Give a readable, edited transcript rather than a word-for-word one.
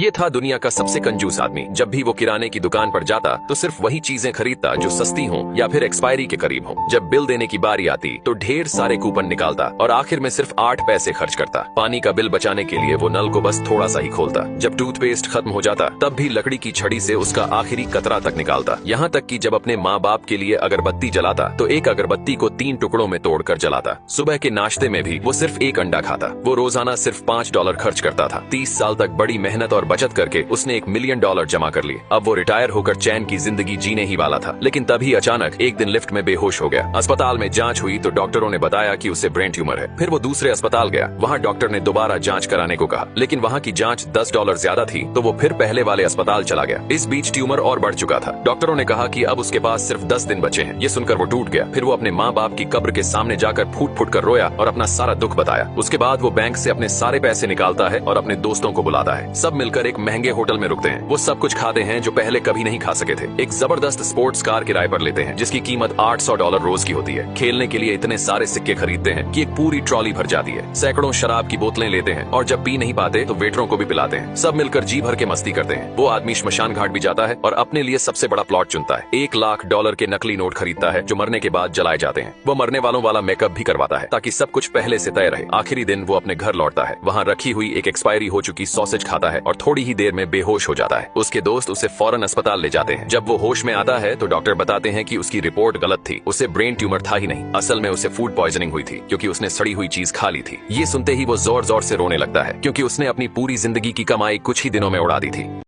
ये था दुनिया का सबसे कंजूस आदमी। जब भी वो किराने की दुकान पर जाता तो सिर्फ वही चीजें खरीदता जो सस्ती हों या फिर एक्सपायरी के करीब हों। जब बिल देने की बारी आती तो ढेर सारे कूपन निकालता और आखिर में सिर्फ 8 पैसे खर्च करता। पानी का बिल बचाने के लिए वो नल को बस थोड़ा सा ही खोलता। जब टूथपेस्ट खत्म हो जाता तब भी लकड़ी की छड़ी से उसका आखिरी कतरा तक निकालता। यहाँ तक कि जब अपने माँ बाप के लिए अगरबत्ती जलाता तो एक अगरबत्ती को 3 टुकड़ों में तोड़कर जलाता। सुबह के नाश्ते में भी वो सिर्फ एक अंडा खाता। वो रोजाना सिर्फ $5 खर्च करता था। 30 साल तक बड़ी मेहनत और बचत करके उसने $1 मिलियन जमा कर लिए। अब वो रिटायर होकर चैन की जिंदगी जीने ही वाला था। लेकिन तभी अचानक एक दिन लिफ्ट में बेहोश हो गया। अस्पताल में जांच हुई तो डॉक्टरों ने बताया कि उसे ब्रेन ट्यूमर है। फिर वो दूसरे अस्पताल गया। वहाँ डॉक्टर ने दोबारा जांच कराने को कहा, लेकिन वहाँ की जांच $10 ज्यादा थी तो वो फिर पहले वाले अस्पताल चला गया। इस बीच ट्यूमर और बढ़ चुका था। डॉक्टरों ने कहा कि अब उसके पास सिर्फ 10 दिन बचे हैं। ये सुनकर वो टूट गया। फिर वो अपने माँ बाप की कब्र के सामने जाकर फूट फूट कर रोया और अपना सारा दुख बताया। उसके बाद वो बैंक से अपने सारे पैसे निकालता है और अपने दोस्तों को बुलाता है। सब मिलकर एक महंगे होटल में रुकते हैं। वो सब कुछ खाते हैं जो पहले कभी नहीं खा सके थे। एक जबरदस्त स्पोर्ट्स कार किराए पर लेते हैं जिसकी कीमत $800 रोज की होती है। खेलने के लिए इतने सारे सिक्के खरीदते हैं कि एक पूरी ट्रॉली भर जाती है। सैकड़ों शराब की बोतलें लेते हैं और जब पी नहीं पाते तो वेटरों को भी पिलाते हैं। सब मिलकर जी भर के मस्ती करते हैं। वो आदमी श्मशान घाट भी जाता है और अपने लिए सबसे बड़ा प्लॉट चुनता है। $1 लाख के नकली नोट खरीदता है जो मरने के बाद जलाए जाते हैं। वो मरने वालों वाला मेकअप भी करवाता है ताकि सब कुछ पहले से तय रहे। आखिरी दिन वो अपने घर लौटता है। वहाँ रखी हुई एक एक्सपायरी हो चुकी सॉसेज खाता है और थोड़ी ही देर में बेहोश हो जाता है। उसके दोस्त उसे फौरन अस्पताल ले जाते हैं। जब वो होश में आता है तो डॉक्टर बताते हैं कि उसकी रिपोर्ट गलत थी। उसे ब्रेन ट्यूमर था ही नहीं, असल में उसे फूड पॉइजनिंग हुई थी क्योंकि उसने सड़ी हुई चीज खा ली थी। ये सुनते ही वो जोर जोर से रोने लगता है क्योंकि उसने अपनी पूरी जिंदगी की कमाई कुछ ही दिनों में उड़ा दी थी।